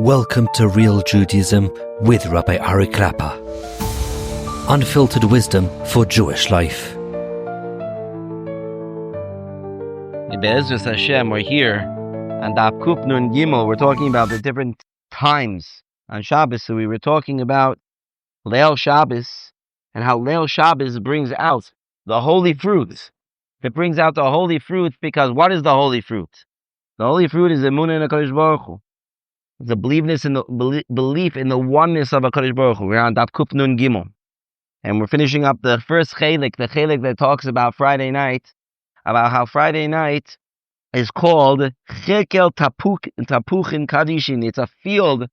Welcome to Real Judaism with Rabbi Klapper. Unfiltered wisdom for Jewish life. Be'ezus Hashem, we're here on Daf Kuf Nun Gimel. We're talking about the different times on Shabbos. So we were talking about Leil Shabbos and how Leil Shabbos brings out the holy fruit. It brings out the holy fruit because what is the holy fruit? The holy fruit is emunah in the kodesh Baruch Hu. It's a belief in the oneness of a kodesh Baruch Hu. We're on Daf Kuf Nun Gimel. And we're finishing up the first chelik, the chelik that talks about Friday night, about how Friday night is called Chekel Tapuchin Kadishin. It's a field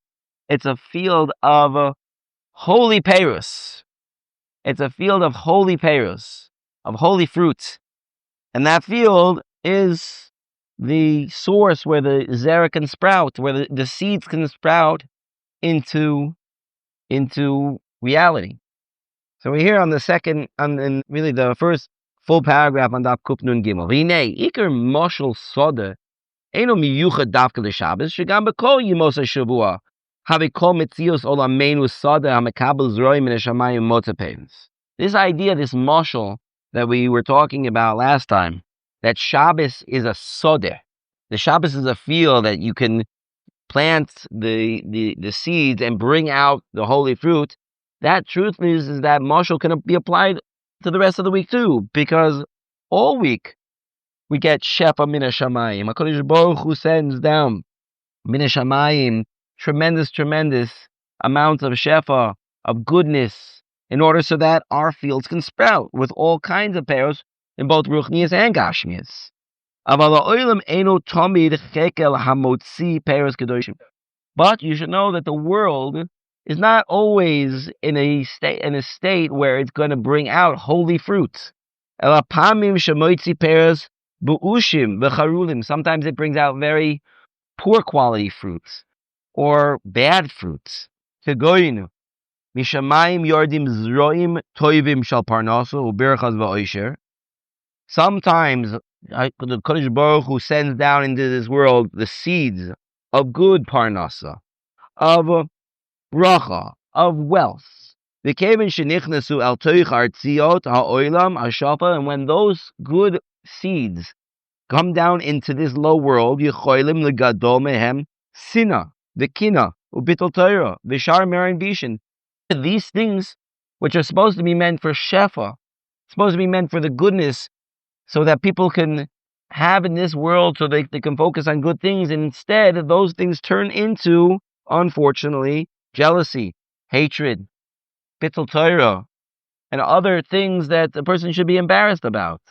of holy perus. It's a field of holy perus, of holy fruit. And that field is the source where the zera can sprout, where the seeds can sprout into reality. So we're here on the second, and really the first full paragraph on Daf Kuf Nun Gimel. V'hinei ikar moshel soda eino miyuchad davka l'Shabbos shegam b'kol yimos hashavua have kol metzios olamenu soda hamekabel zroim min hashamayim motzapens. This idea, this moshel that we were talking about last time, that Shabbos is a soda. The Shabbos is a field that you can plant the seeds and bring out the holy fruit. That truth is that moshel can be applied to the rest of the week too, because all week we get shefa min hashamayim. HaKadosh Baruch Hu sends down min hashamayim tremendous amounts of shefa, of goodness, in order so that our fields can sprout with all kinds of peros in both ruchnias and gashmias. But you should know that the world is not always in a state where it's going to bring out holy fruits. Sometimes it brings out very poor quality fruits or bad fruits. Mishamayim yordim zroim toivim shal parnaso uberachas va'oisher. Sometimes the Kodesh Baruch Hu sends down into this world the seeds of good parnasa, of bracha, of wealth. And when those good seeds come down into this low world, these things which are supposed to be meant for shefa, supposed to be meant for the goodness, so that people can have in this world, so they can focus on good things, and instead those things turn into, unfortunately, jealousy, hatred, bitul Torah, and other things that a person should be embarrassed about.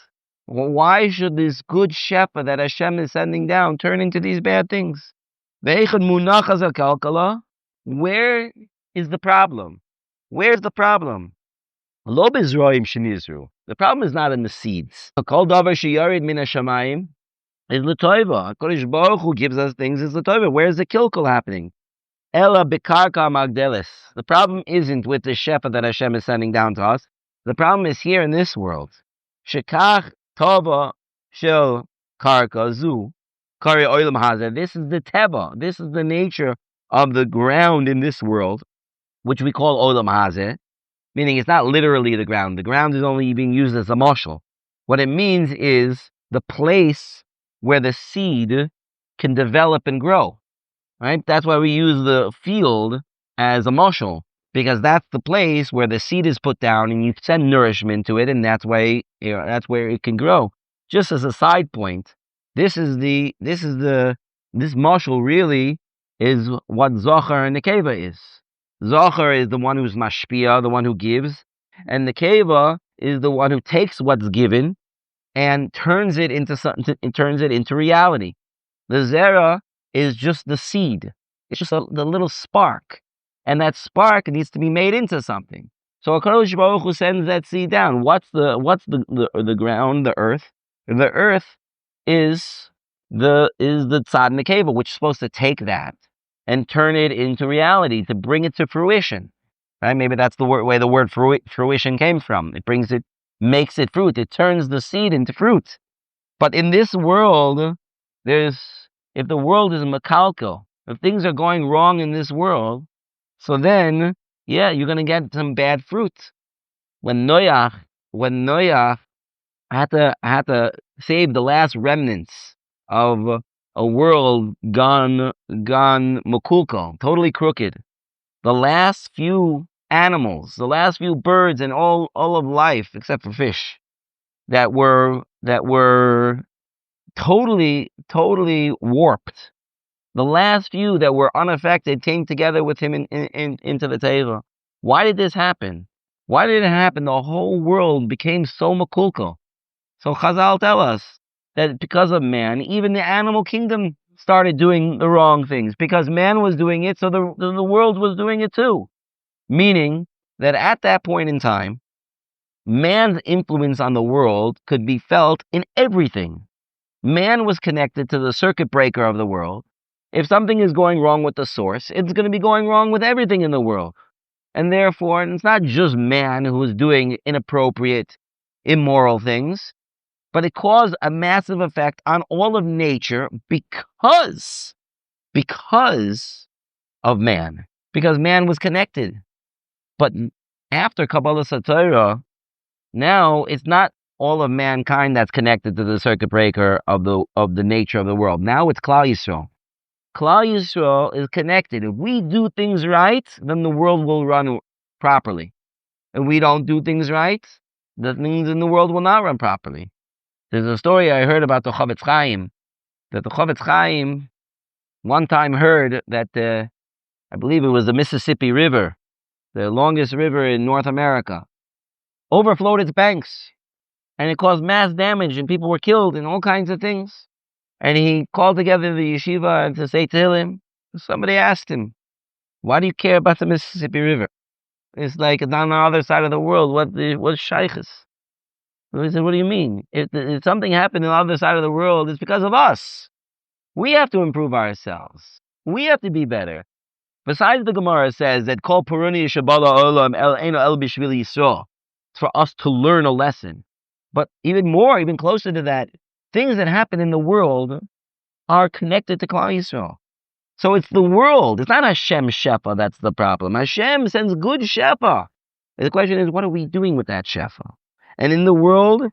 Why should this good shefa that Hashem is sending down turn into these bad things? Where is the problem? Where's the problem? The problem is not in the seeds. Kol davar sheyared min hashamayim is l'toiva. HaKadosh Baruch Hu gives us things is l'toiva. Where's the kilkul happening? Ela bekarka magdelis. The problem isn't with the shefa that Hashem is sending down to us. The problem is here in this world. Shekach tova shel karka zu kari oilam hazeh. This is the teva. This is the nature of the ground in this world, which we call olam hazeh. Meaning it's not literally the ground. The ground is only being used as a moshel. What it means is the place where the seed can develop and grow. Right? That's why we use the field as a moshel, because that's the place where the seed is put down and you send nourishment to it, and that's why that's where it can grow. Just as a side point, this moshel really is what Zohar and Nekeva is. Zohar is the one who's mashpia, the one who gives, and the keva is the one who takes what's given and turns it into something. Turns it into reality. The zera is just the seed; it's just the little spark, and that spark needs to be made into something. So HaKadosh Baruch Hu sends that seed down. What's the ground? The earth. The earth is the tzad and the keva, which is supposed to take that and turn it into reality, to bring it to fruition. Right? Maybe that's the way the word fruition came from. It makes it fruit. It turns the seed into fruit. But in this world, if the world is makalkel, if things are going wrong in this world, so then, yeah, you're going to get some bad fruit. When Noach had to save the last remnants of a world gone makulko, totally crooked. The last few animals, the last few birds, and all of life except for fish that were totally warped. The last few that were unaffected came together with him into the Torah. Why did this happen? Why did it happen? The whole world became so makulko. So Chazal tell us that because of man, even the animal kingdom started doing the wrong things. Because man was doing it, so the world was doing it too. Meaning that at that point in time, man's influence on the world could be felt in everything. Man was connected to the circuit breaker of the world. If something is going wrong with the source, it's going to be going wrong with everything in the world. And therefore, it's not just man who is doing inappropriate, immoral things, but it caused a massive effect on all of nature because of man. Because man was connected. But after Kabbalah Torah, now it's not all of mankind that's connected to the circuit breaker of the nature of the world. Now it's Klal Yisrael. Klal Yisrael is connected. If we do things right, then the world will run properly. If we don't do things right, the things in the world will not run properly. There's a story I heard about the Chofetz Chaim, that the Chofetz Chaim one time heard that I believe it was the Mississippi River, the longest river in North America, overflowed its banks, and it caused mass damage, and people were killed, and all kinds of things. And he called together the yeshiva and to say to him, somebody asked him, why do you care about the Mississippi River? It's like it's on the other side of the world. What's shaykhs? He said, what do you mean? If something happened on the other side of the world, it's because of us. We have to improve ourselves. We have to be better. Besides, the Gemara says that Kol Puruni Shabala Olam El Eino El Bishvil Yisrael. It's for us to learn a lesson. But even more, even closer to that, things that happen in the world are connected to Klal Yisrael. So it's the world. It's not Hashem shefa that's the problem. Hashem sends good shefa. The question is, what are we doing with that shefa? And in the world,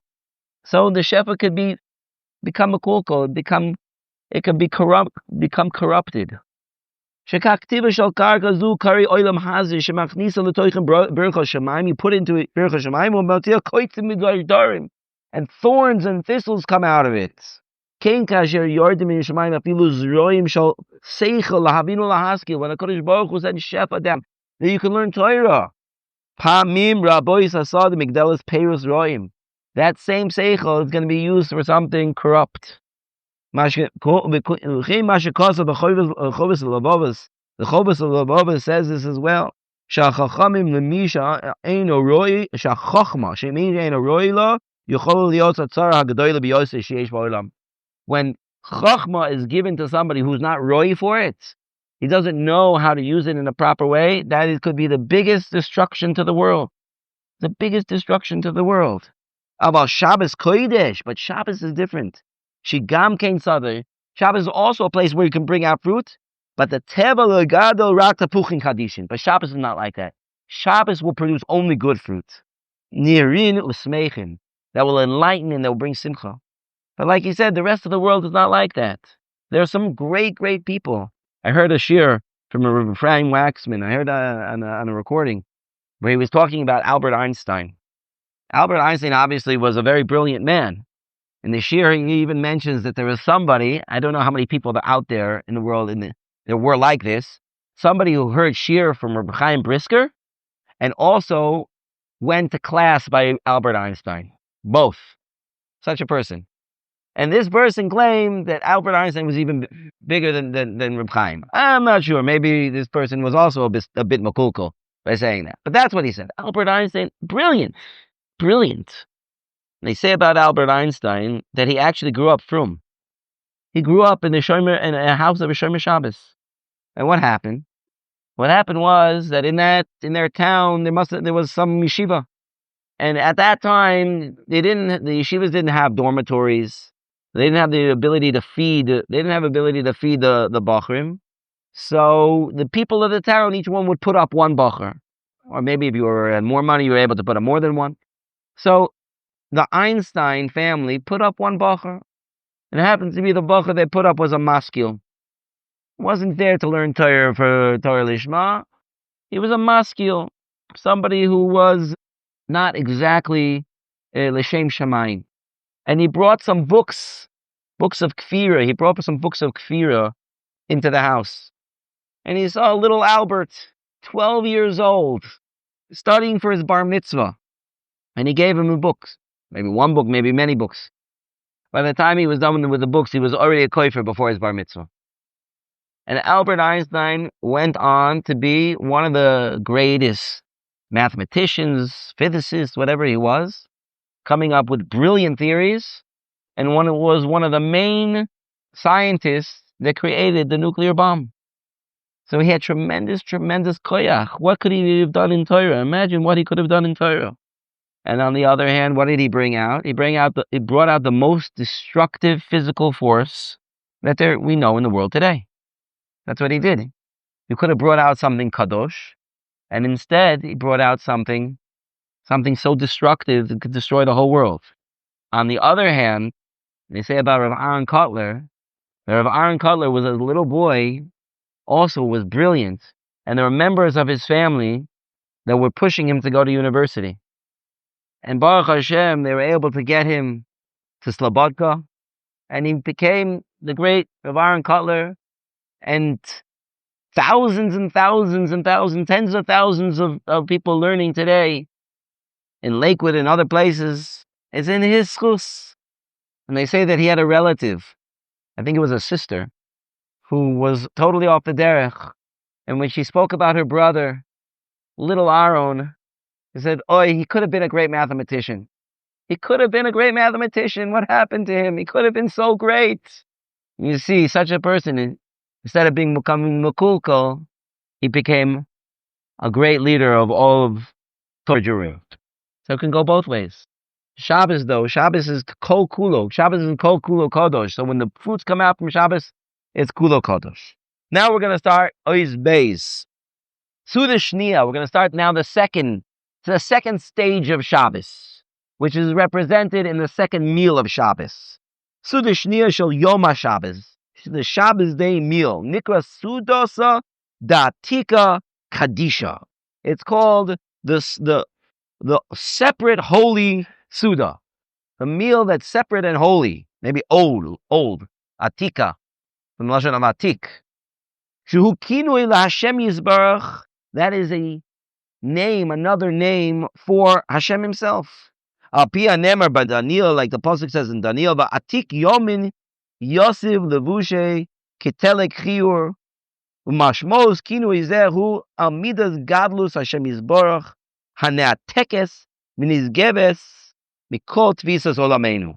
so the shefa could become a kulo, it could become corrupted. You put into it and thorns and thistles come out of it. When the Kodesh Baruch Hu sent shefa down, that you can learn Torah. That same seichel is going to be used for something corrupt. The Chovos Halevavos says this as well. When chachma is given to somebody who's not roi for it, he doesn't know how to use it in a proper way, that could be the biggest destruction to the world. The biggest destruction to the world. About Shabbos kodesh, but Shabbos is different. Shigam kein sadeh. Shabbos is also a place where you can bring out fruit, but the teva legado rak tapuchin kadishin. But Shabbos is not like that. Shabbos will produce only good fruit. Nirin usmeichin. That will enlighten and that will bring simcha. But like he said, the rest of the world is not like that. There are some great people. I heard a shir from a Rabbi Chaim Waxman. I heard on a recording where he was talking about Albert Einstein. Albert Einstein obviously was a very brilliant man. In the shir, he even mentions that there was somebody, I don't know how many people are out there in the world that were like this, somebody who heard shir from Rabbi Chaim Brisker and also went to class by Albert Einstein. Both. Such a person. And this person claimed that Albert Einstein was even bigger than Reb Chaim. I'm not sure. Maybe this person was also a bit makulko by saying that. But that's what he said. Albert Einstein, brilliant. They say about Albert Einstein that he actually grew up frum. He grew up in a house of a Shomer Shabbos. And what happened? What happened was that in their town there was some yeshiva. And at that time the yeshivas didn't have dormitories. They didn't have the ability to feed. They didn't have ability to feed the bachrim. So the people of the town, each one would put up one bacher. Or maybe if you had more money, you were able to put up more than one. So the Einstein family put up one bacher. And it happens to be the bacher they put up was a maskil. Wasn't there to learn Torah for Torah Lishma. He was a maskil, somebody who was not exactly l'shem shamayim. And he brought some books of kfira. He brought some books of kfira into the house. And he saw little Albert, 12 years old, studying for his bar mitzvah. And he gave him the books. Maybe one book, maybe many books. By the time he was done with the books, he was already a kofer before his bar mitzvah. And Albert Einstein went on to be one of the greatest mathematicians, physicists, whatever he was, coming up with brilliant theories, and was one of the main scientists that created the nuclear bomb. So he had tremendous koach. What could he have done in Torah? Imagine what he could have done in Torah. And on the other hand, what did he bring out? He brought out the most destructive physical force that we know in the world today. That's what he did. He could have brought out something kadosh, and instead he brought out something so destructive that could destroy the whole world. On the other hand, they say about Rabbi Kotler, that Rabbi Kotler was a little boy, also was brilliant, and there were members of his family that were pushing him to go to university. And Baruch Hashem, they were able to get him to Slobodka, and he became the great Rabbi Kotler, and thousands and thousands and thousands, tens of thousands of people learning today in Lakewood and other places is in his schus. And they say that he had a relative, I think it was a sister, who was totally off the derech. And when she spoke about her brother, little Aharon, he said, he could have been a great mathematician. He could have been a great mathematician. What happened to him? He could have been so great. You see, such a person, instead of becoming Mekulkal, he became a great leader of all of Torah. So it can go both ways. Shabbos is kulo. Shabbos is kulo kodesh. So when the fruits come out from Shabbos, it's kulo kodesh. Now we're going to start Oiz Beis. Suda Shniya. We're going to start now the second stage of Shabbos, which is represented in the second meal of Shabbos. Suda Shniya shel Yom HaShabbos. The Shabbos day meal. Nikra Sudosa Datika Kadisha. It's called the separate holy Suda. A meal that's separate and holy. Maybe old. Atika. From Lashon of Atik. Shuhu kinui LaHashem Yisbarach. That is another name for Hashem himself. Pia Nemer by Daniel, like the pasuk says in Daniel, but Atik Yomin Yosef Levushe Kitelek Chiur Umashmos Kinui Zehu Amidas Gadlus Hashem Yisbarach Haneatekes Minizgeves Mikol Tvisas Olamenu.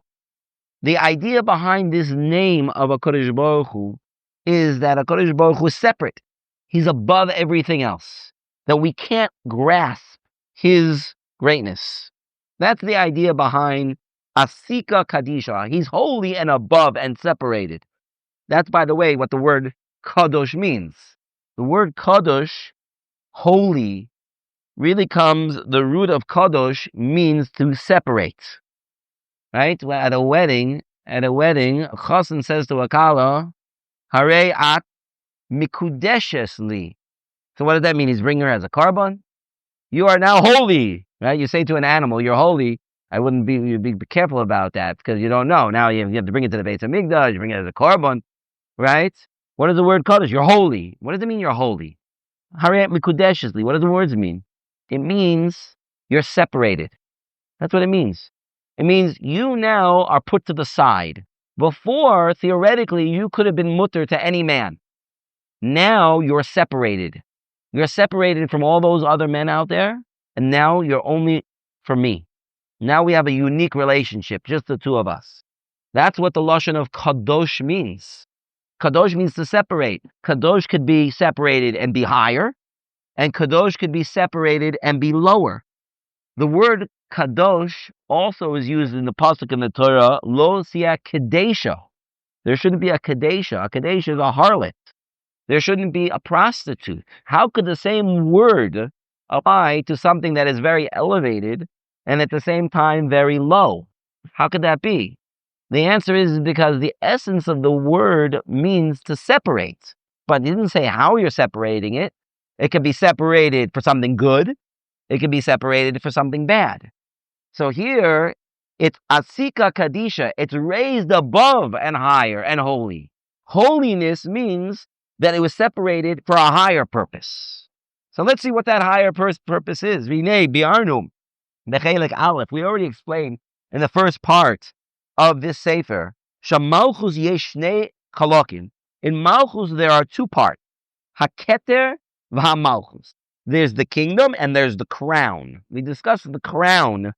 The idea behind this name of a Kodesh Baruch Hu is that a Kodesh Baruch Hu is separate. He's above everything else. That we can't grasp his greatness. That's the idea behind Asika Kadisha. He's holy and above and separated. That's, by the way, what the word Kadosh means. The word Kadosh, holy, really the root of Kadosh means to separate. Right? At a wedding, a chassan says to a kala, Hare at mikudeshes li. So what does that mean? He's bringing her as a carbon? You are now holy. Right? You say to an animal, you're holy. You'd be careful about that because you don't know. Now you have to bring it to the Beit HaMikdash, you bring it as a carbon. Right? What does the word Kodesh? You're holy. What does it mean you're holy? Hare at mikudeshes li. What do the words mean? It means you're separated. That's what it means. It means you now are put to the side. Before, theoretically, you could have been mutter to any man. Now you're separated. You're separated from all those other men out there, and now you're only for me. Now we have a unique relationship, just the two of us. That's what the lashon of kadosh means. Kadosh means to separate. Kadosh could be separated and be higher, and kadosh could be separated and be lower. The word kadosh also is used in the pasuk in the Torah, lo siya kadesha. There shouldn't be a kadesha. A kadesha is a harlot. There shouldn't be a prostitute. How could the same word apply to something that is very elevated and at the same time very low? How could that be? The answer is because the essence of the word means to separate. But it didn't say how you're separating it. It could be separated for something good. It could be separated for something bad. So here, it's asika kadisha. It's raised above and higher and holy. Holiness means that it was separated for a higher purpose. So let's see what that higher purpose is. Vinei bi'arnu b'chelik aleph. We already explained in the first part of this sefer. Shamalchus yesh shnei chalokim. In Malchus there are two parts. Haketer v'hamalchus. There's the kingdom and there's the crown. We discussed the crown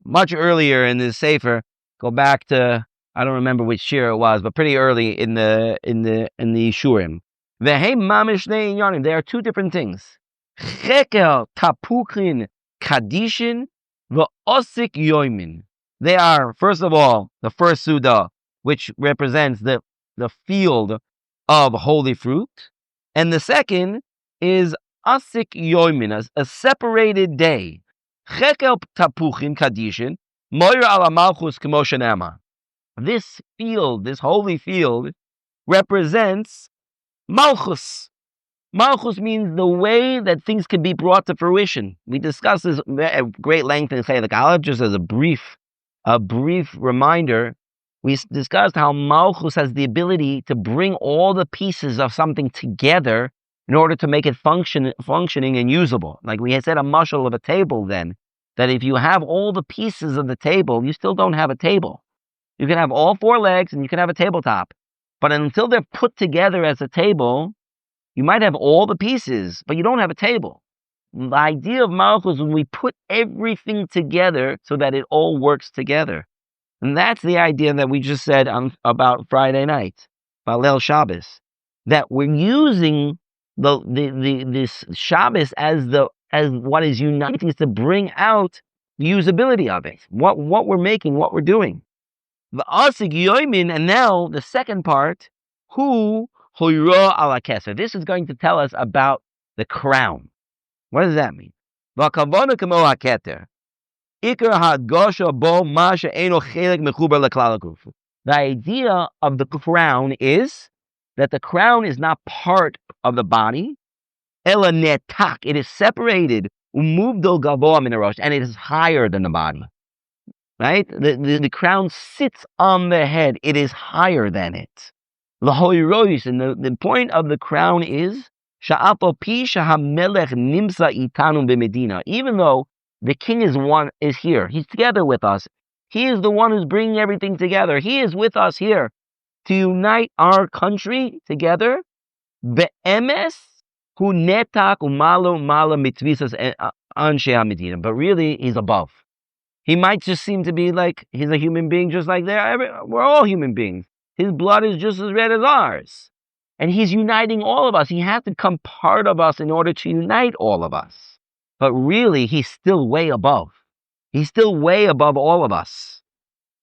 much earlier in this sefer. Go back to, I don't remember which year it was, but pretty early in the Shurim. V'hei mamish shnei inyanim. There are two different things. Chekel tapuchin kadishin v'osik yoimin. They are, first of all, the first Suda, which represents the field of holy fruit. And the second is asik yoimin, a separated day. Chekel tapuchin kadishin moira ala malchus k'mo shenema. This field, this holy field, represents malchus. Malchus means the way that things can be brought to fruition. We discussed this at great length in Chelik Aleph, just as a brief reminder. We discussed how Malchus has the ability to bring all the pieces of something together in order to make it functioning and usable. Like we had said, a mashal of a table then, that if you have all the pieces of the table, you still don't have a table. You can have all four legs and you can have a tabletop. But until they're put together as a table, you might have all the pieces, but you don't have a table. The idea of Malchus is when we put everything together so that it all works together. And that's the idea that we just said about Friday night, about Leil Shabbos, that we're using this Shabbos as what is uniting us to bring out the usability of it, what we're making, what we're doing. The asik yoimin, and now the second part, hu hoira ala keser. This is going to tell us about the crown. What does that mean? V'kavana kamo haketer. Ikar ha'gosha bo ma she'eno chelik mechuber leklal haguf. The idea of the crown is that the crown is not part of the body. Ela netak. It is separated. Umuvdol gaavah min harosh, and it is higher than the body. Right? The crown sits on the head. It is higher than it. Lahoirois, and the point of the crown is sha'apo pi shahamelech nimsa itanu b'medina. Even though the king is here, he's together with us. He is the one who's bringing everything together. He is with us here to unite our country together. Be'emes hu netak umalo mala mitvisas anshe hamedina. But really, he's above. He might just seem to be like he's a human being, just like we're all human beings. His blood is just as red as ours. And he's uniting all of us. He has to become part of us in order to unite all of us. But really, he's still way above. He's still way above all of us.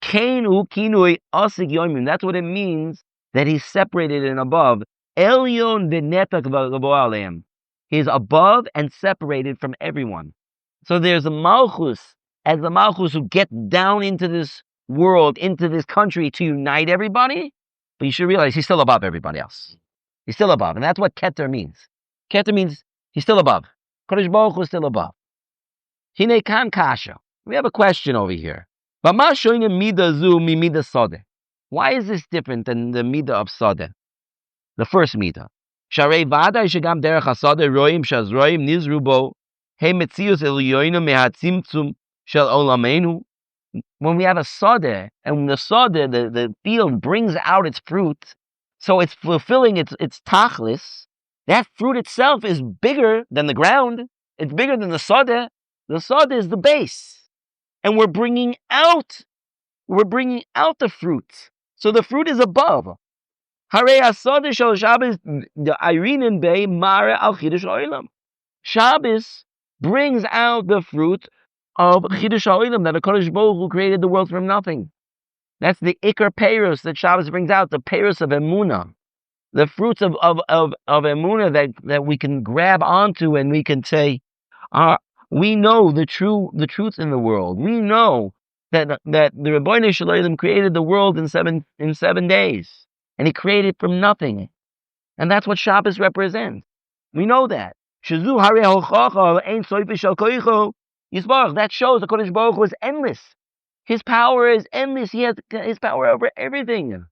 Keinu kinui asik yoimim. That's what it means that he's separated and above. Elyon v'netak v'gavo aleim. He's above and separated from everyone. So there's a malchus, as the malchus who gets down into this world, into this country to unite everybody. But you should realize he's still above everybody else. He's still above. And that's what Keter means. Keter means he's still above. Kodesh Baruch Hu is still above. Hine kan kasha. We have a question over here. Why is this different than the midah of Sadeh? The first midah. Sharei v'adai shegam derech hasadeh roim shazroim nizru bo he metzius elyoinu mehatzimtzum shel olamenu. When we have a sadeh, and when the sadeh, the field brings out its fruit, so it's fulfilling its tachlis, that fruit itself is bigger than the ground. It's bigger than the sadeh. The sadeh is the base. And we're bringing out the fruit. So the fruit is above. Shabbos brings out the fruit of Chidush HaOlam, that the Kodesh Baruch Hu created the world from nothing. That's the Ikar Peiros that Shabbos brings out, the Peiros of emunah. the fruits of emunah that we can grab onto, and we can say, we know the truth in the world. We know that the Rebbeinu Shalom created the world in 7 days, and He created from nothing, and that's what Shabbos represents. We know that. That shows the Kodesh Baruch Hu is endless. His power is endless. He has His power over everything.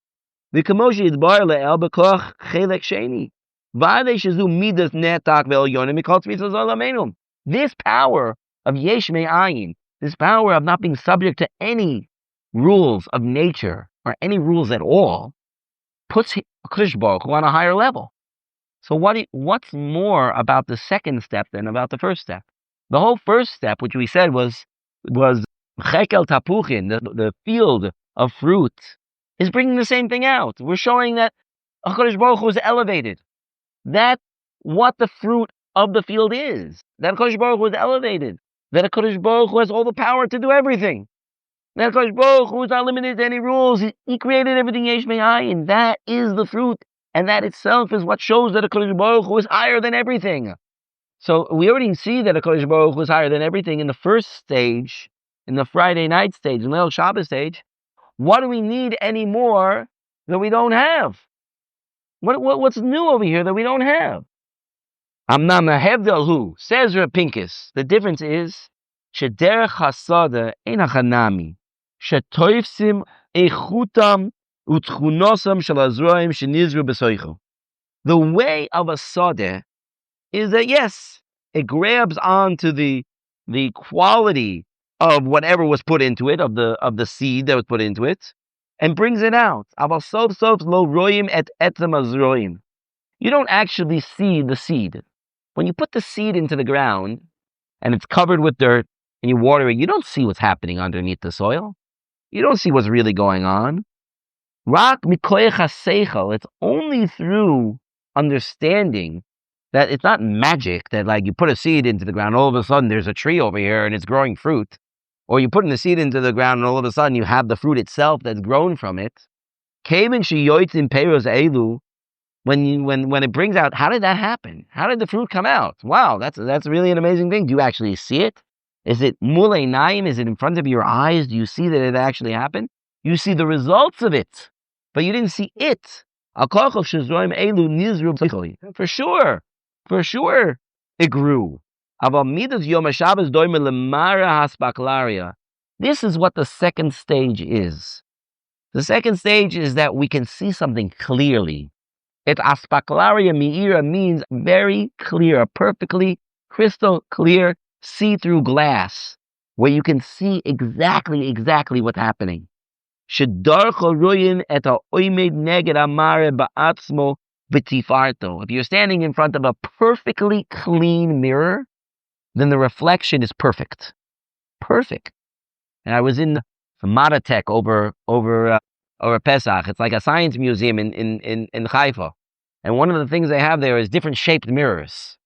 The Kamoshi is bar le'el b'koach chelek sheni. V'adei shazu midas netak ve'elyonim mikol tzmitzos olamenu. This power of yesh me'ayin, this power of not being subject to any rules of nature or any rules at all, puts Kodesh Baruch Hu on a higher level. So what's more about the second step than about the first step? The whole first step, which we said was chekel tapuchin, the field of fruit, is bringing the same thing out. We're showing that HaKadosh Baruch Hu is elevated. That's what the fruit of the field is. That HaKadosh Baruch Hu is elevated. That HaKadosh Baruch Hu has all the power to do everything. That HaKadosh Baruch Hu is not limited to any rules. He created everything yesh me'ayin. That is the fruit. And that itself is what shows that HaKadosh Baruch Hu is higher than everything. So we already see that HaKadosh Baruch Hu is higher than everything in the first stage, in the Friday night stage, in the Leil Shabbos stage. What do we need anymore that we don't have? What's new over here that we don't have? Amnam hevdel hu, says Reb Pinkus. The difference is shederech hasada ein hachanami, shetoifsim eichutam utchunosam shalazroim shenizru besoichu. The way of a sadeh is that, yes, it grabs onto the quality of whatever was put into it, of the seed that was put into it, and brings it out. Aval sof sof lo roim et etzem azroim. You don't actually see the seed. When you put the seed into the ground and it's covered with dirt and you water it, you don't see what's happening underneath the soil. You don't see what's really going on. Rak mikoach haseichel. It's only through understanding that it's not magic that, like, you put a seed into the ground, all of a sudden there's a tree over here and it's growing fruit. Or you put the seed into the ground and all of a sudden you have the fruit itself that's grown from it. When it brings out, how did that happen? How did the fruit come out? Wow, that's really an amazing thing. Do you actually see it? Is it mulei naim? Is it in front of your eyes? Do you see that it actually happened? You see the results of it, but you didn't see it. For sure, it grew. This is what the second stage is. The second stage is that we can see something clearly. Aspaklaria mi'ira means very clear, perfectly crystal clear, see-through glass, where you can see exactly what's happening. If you're standing in front of a perfectly clean mirror, then the reflection is perfect. Perfect. And I was in Madatech over Pesach. It's like a science museum in Haifa. And one of the things they have there is different shaped mirrors.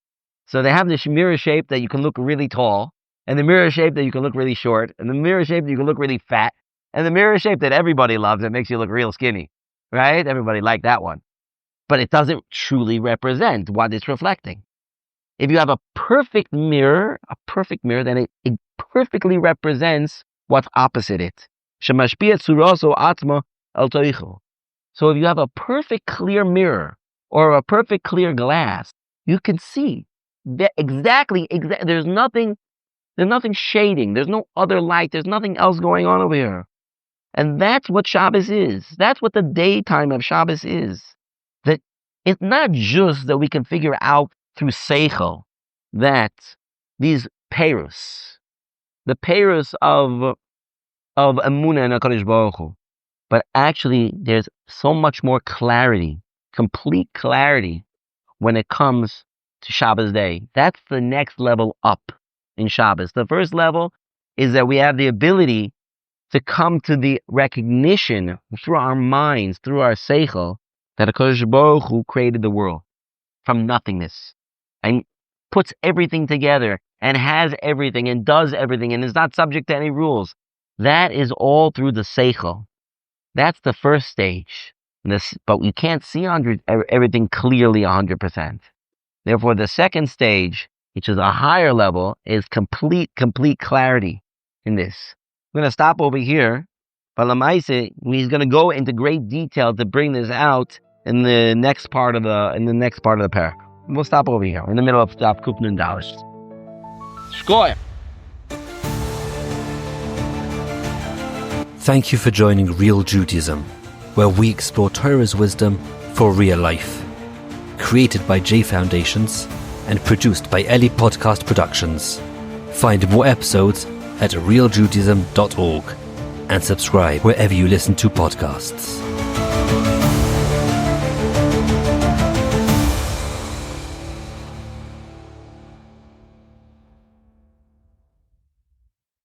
So they have this mirror shape that you can look really tall, and the mirror shape that you can look really short, and the mirror shape that you can look really fat, and the mirror shape that everybody loves that makes you look real skinny, right? Everybody liked that one. But it doesn't truly represent what it's reflecting. If you have a perfect mirror, then it perfectly represents what's opposite it. So if you have a perfect clear mirror or a perfect clear glass, you can see that exactly. There's nothing shading. There's no other light. There's nothing else going on over here. And that's what Shabbos is. That's what the daytime of Shabbos is. That it's not just that we can figure out through seichel that these perus, the perus of emunah and HaKadosh Baruch Hu, but actually there's so much more clarity, complete clarity, when it comes to Shabbos day. That's the next level up in Shabbos. The first level is that we have the ability to come to the recognition through our minds, through our seichel, that HaKadosh Baruch Hu created the world from nothingness and puts everything together and has everything and does everything and is not subject to any rules. That is all through the seichel. That's the first stage. but we can't see everything clearly 100%. Therefore, the second stage, which is a higher level, is complete clarity in this. I'm going to stop over here. But Lamaise, he's going to go into great detail to bring this out in the next part of the parak. We'll stop over here in the middle of Daf Kuf Nun Dalish. Shkoyach. Thank you for joining Real Judaism, where we explore Torah's wisdom for real life. Created by J Foundations and produced by Eli Podcast Productions. Find more episodes at realjudaism.org and subscribe wherever you listen to podcasts.